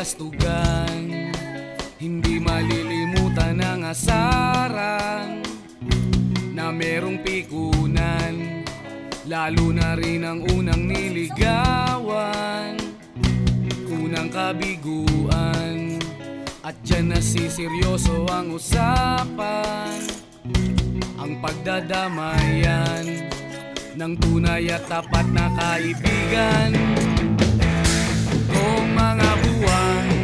kabastugan. Hindi malilimutan ang asaran na merong pikunan, lalo na rin ang unang niligawan, unang kabiguan. At dyan nasiseryoso ang usapan, ang pagdadamayan ng tunay at tapat na kaibigan. Kung mga buwan